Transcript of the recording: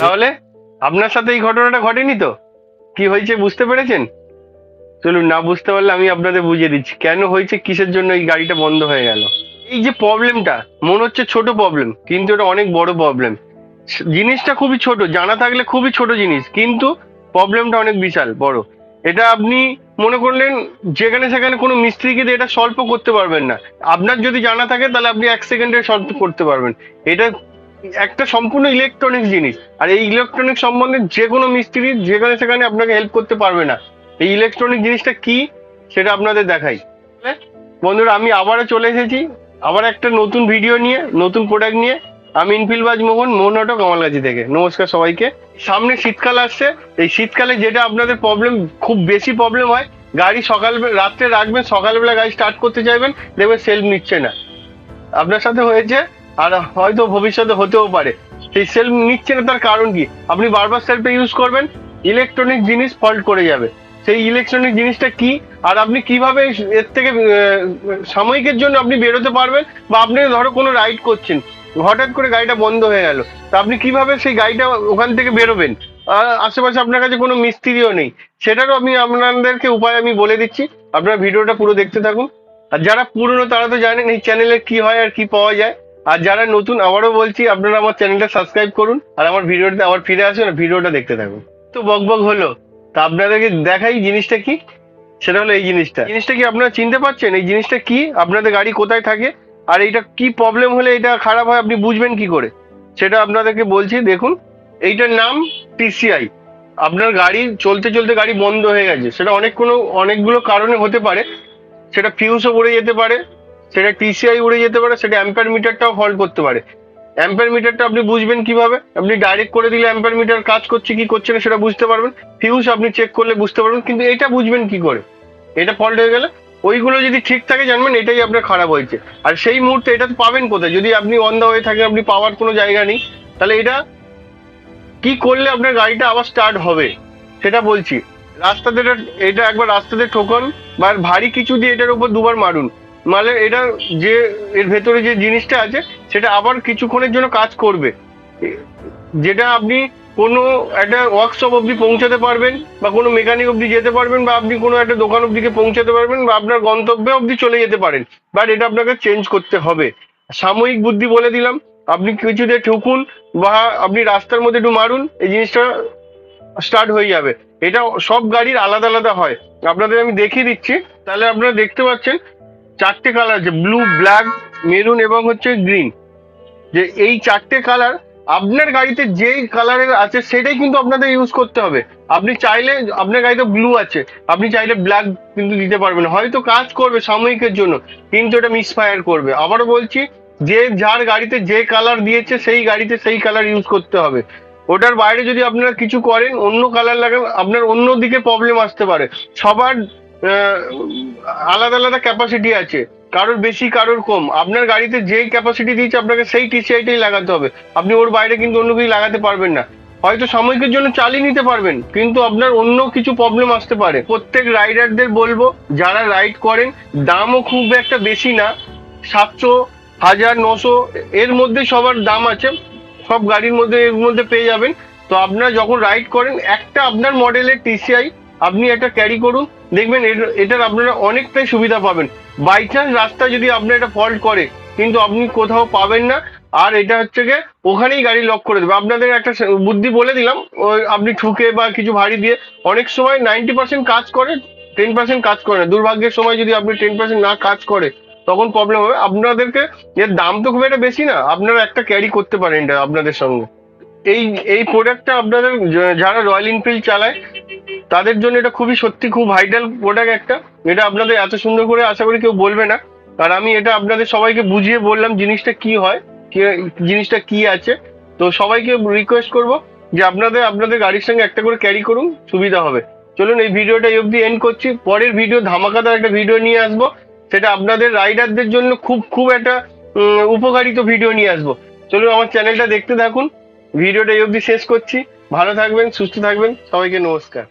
তাহলে আপনার সাথে এই ঘটনাটা ঘটেনি তো? কি হয়েছে বুঝতে পেরেছেন? চলুন, না বুঝতে পারলে আমি আপনাদের বুঝিয়ে দিচ্ছি কেন হয়েছে, কিসের জন্য এই গাড়িটা বন্ধ হয়ে গেল। এই যে প্রবলেমটা মনে হচ্ছে ছোট প্রবলেম, কিন্তু এটা অনেক বড় প্রবলেম। জিনিসটা খুবই ছোট, জানা থাকলে খুবই ছোট জিনিস, কিন্তু প্রবলেমটা অনেক বিশাল বড়। এটা আপনি মনে করলেন যেখানে সেখানে কোনো মিস্ত্রিকে দিয়ে এটা সলভ করতে পারবেন না। আপনার যদি জানা থাকে তাহলে আপনি 1 সেকেন্ডে সলভ করতে পারবেন। এটা একটা সম্পূর্ণ ইলেকট্রনিক্স জিনিস, আর এই ইলেকট্রনিক্স সম্বন্ধে যে কোনো মিস্ত্রি যেখানে সেখানে আপনাকে হেল্প করতে পারবে না। এই ইলেকট্রনিক জিনিসটা কি সেটা আপনাদের দেখাই। বন্ধুরা, আমি আবারও চলে এসেছি আবার একটা নতুন ভিডিও নিয়ে, নতুন প্রোডাক্ট নিয়ে। আমি ইনফিলবাজ মোহন অটো কামালগাছি থেকে। নমস্কার সবাইকে। সামনে শীতকাল আসছে। এই শীতকালে যেটা আপনাদের প্রবলেম, খুব বেশি প্রবলেম হয়, গাড়ি রাত্রে রাখবেন, সকালবেলা গাড়ি স্টার্ট করতে চাইবেন, দেখবেন সেলফ নিচ্ছে না। আপনার সাথে হয়েছে, আর হয়তো ভবিষ্যতে হতেও পারে। সেই সেলফ নিচ্ছে না, তার কারণ কি? আপনি বারবার সেলফে ইউজ করবেন, ইলেকট্রনিক জিনিস ফল্ট করে যাবে। সেই ইলেকট্রনিক জিনিসটা কি, আর আপনি কিভাবে এর থেকে সাময়িকের জন্য আপনি বেরোতে পারবেন, বা আপনি ধরো কোনো রাইড করছেন, হঠাৎ করে গাড়িটা বন্ধ হয়ে গেল, তা আপনি কিভাবে সেই গাড়িটা ওখান থেকে বেরোবেন? আশেপাশে আপনার কাছে কোনো মিস্ত্রিও নেই, সেটারও আমি আপনাদেরকে উপায় আমি বলে দিচ্ছি। আপনারা ভিডিওটা পুরো দেখতে থাকুন। আর যারা পুরনো তারা তো জানেন এই চ্যানেলে কি হয় আর কি পাওয়া যায়। আর যারা নতুন, আবারও বলছি, আপনারা আমার চ্যানেলটা সাবস্ক্রাইব করুন, আর আমার ভিডিওটা আবার ফিরে আসুন, ভিডিওটা দেখতে থাকুন। তো বকবক হলো, তা আপনাদেরকে দেখাই জিনিসটা কি। সেটা হলো এই জিনিসটা। জিনিসটা কি আপনারা চিনতে পারছেন? এই জিনিসটা কি, আপনাদের গাড়ি কোথায় থাকে, আর এইটা কি প্রবলেম হলে এটা খারাপ হয় আপনি বুঝবেন কি করে, সেটা আপনাদেরকে বলছি। দেখুন, এইটার নাম টিসিআই। আপনার গাড়ি চলতে চলতে গাড়ি বন্ধ হয়ে গেছে, সেটা অনেকগুলো কারণে হতে পারে। সেটা ফিউজও উড়ে যেতে পারে, সেটা টিসিআই উড়ে যেতে পারে, সেটা অ্যাম্পিয়ার মিটারটাও ফল্ট করতে পারে। অ্যাম্পিয়ার মিটারটা আপনি বুঝবেন কিভাবে? আপনি ডাইরেক্ট করে দিলে অ্যাম্পিয়ার মিটার কাজ করছে কি করছে না সেটা বুঝতে পারবেন। ফিউজ আপনি চেক করলে বুঝতে পারবেন, কিন্তু এটা বুঝবেন কি করে? এটা ফল্ট হয়ে গেলে ওইগুলো যদি ঠিক থাকে জানবেন এটাই আপনার খারাপ হয়েছে। আর সেই মুহূর্তে এটা পাবেন কোথায়? যদি আপনি অন দা ওয়ে থাকেন, আপনি পাওয়ার কোনো জায়গা নেই, তাহলে এটা কি করলে আপনার গাড়িটা আবার স্টার্ট হবে সেটা বলছি। রাস্তাতে এটা একবার রাস্তাতে ঠোকন, বা ভারী কিছু দিয়ে এটার উপর দুবার মারুন, মানে এটা যে এর ভেতরে যে জিনিসটা আছে সেটা আবার কিছুক্ষণের জন্য কাজ করবে। যেটা আপনি কোনো একটা ওয়ার্কশপ অবধি পৌঁছাতে পারবেন, বা কোনো মেকানিক অবধি যেতে পারবেন, বা আপনি কোনো একটা দোকান অবধিকে পৌঁছাতে পারবেন, বা আপনার গন্তব্যে অবধি চলে যেতে পারেন। বাট এটা আপনাকে চেঞ্জ করতে হবে। সাময়িক বুদ্ধি বলে দিলাম, আপনি কিছু দিয়ে ঠুকুন, বা আপনি রাস্তার মধ্যে একটু মারুন, এই জিনিসটা স্টার্ট হয়ে যাবে। এটা সব গাড়ির আলাদা আলাদা হয়, আপনাদের আমি দেখিয়ে দিচ্ছি। তাহলে আপনারা দেখতে পাচ্ছেন 4টে কালার আছে, ব্লু, ব্ল্যাক, মেরুন এবং হচ্ছে গ্রিন। যে এই 4টে কালার আপনার গাড়িতে যেই কালারের আছে সেটাই কিন্তু আপনাদের ইউজ করতে হবে। আপনি চাইলে, আপনার গাড়িতে ব্লু আছে, আপনি চাইলে ব্ল্যাক কিন্তু দিতে পারবেন, হয়তো কাজ করবে সাময়িকের জন্য, কিন্তু এটা মিসফায়ার করবে। আবারও বলছি, যে যার গাড়িতে যে কালার দিয়েছে সেই গাড়িতে সেই কালার ইউজ করতে হবে। ওটার বাইরে যদি আপনারা কিছু করেন, অন্য কালার লাগান, আপনার অন্য দিকে প্রবলেম আসতে পারে। সবার আলাদা আলাদা ক্যাপাসিটি আছে, কারোর বেশি কারোর কম। আপনার গাড়িতে যেই ক্যাপাসিটি দিয়েছে আপনাকে সেই টিসিআইটাই লাগাতে হবে। আপনি ওর বাইরে কিন্তু অন্য কিছু লাগাতে পারবেন না। হয়তো সাময়িকের জন্য চালিয়ে নিতে পারবেন, কিন্তু আপনার অন্য কিছু প্রবলেম আসতে পারে। প্রত্যেক রাইডারদের বলবো, যারা রাইড করেন, দামও খুব একটা বেশি না, 700, 1000, 900 এর মধ্যে সবার দাম আছে। সব গাড়ির মধ্যে এর মধ্যে পেয়ে যাবেন। তো আপনারা যখন রাইড করেন, একটা আপনার মডেলের টিসিআই আপনি একটা ক্যারি করুন, দেখবেন এটার আপনারা অনেকটাই সুবিধা পাবেন। বাই চান্স রাস্তা যদি আপনার এটা ফল্ট করে, কিন্তু আপনি কোথাও পাবেন না। আর এটা হচ্ছে গিয়ে ওখানেই গাড়ি লক করে দেবে। আপনাদের একটা বুদ্ধি বলে দিলাম, ওই আপনি ঠুকে বা কিছু ভারী দিয়ে, অনেক সময় 90% কাজ করে, 10% কাজ করে না। দুর্ভাগ্যের সময় যদি আপনি 10% না কাজ করে, তখন প্রবলেম হবে আপনাদেরকে। এর দাম তো খুব একটা বেশি না, আপনারা একটা ক্যারি করতে পারেন এটা আপনাদের সঙ্গে। এই এই প্রোডাক্টটা আপনাদের যারা রয়্যাল এনফিল্ড চালায় তাদের জন্য এটা খুবই সত্যি খুব ভাইটাল প্রোডাক্ট একটা। এটা আপনাদের এত সুন্দর করে আশা করি কেউ বলবে না। আর আমি এটা আপনাদের সবাইকে বুঝিয়ে বললাম জিনিসটা কি হয়, জিনিসটা কি আছে। তো সবাইকে রিকোয়েস্ট করব যে আপনাদের গাড়ির সঙ্গে একটা করে ক্যারি করুন, সুবিধা হবে। চলুন, এই ভিডিওটা এই অবধি এন্ড করছি। পরের ভিডিও ধামাকাদার একটা ভিডিও নিয়ে আসবো, সেটা আপনাদের রাইডারদের জন্য খুব খুব একটা উপকারিত ভিডিও নিয়ে আসবো। চলুন, আমার চ্যানেলটা দেখতে থাকুন। ভিডিওটা এই অবধি শেষ করছি। ভালো থাকবেন, সুস্থ থাকবেন, সবাইকে নমস্কার।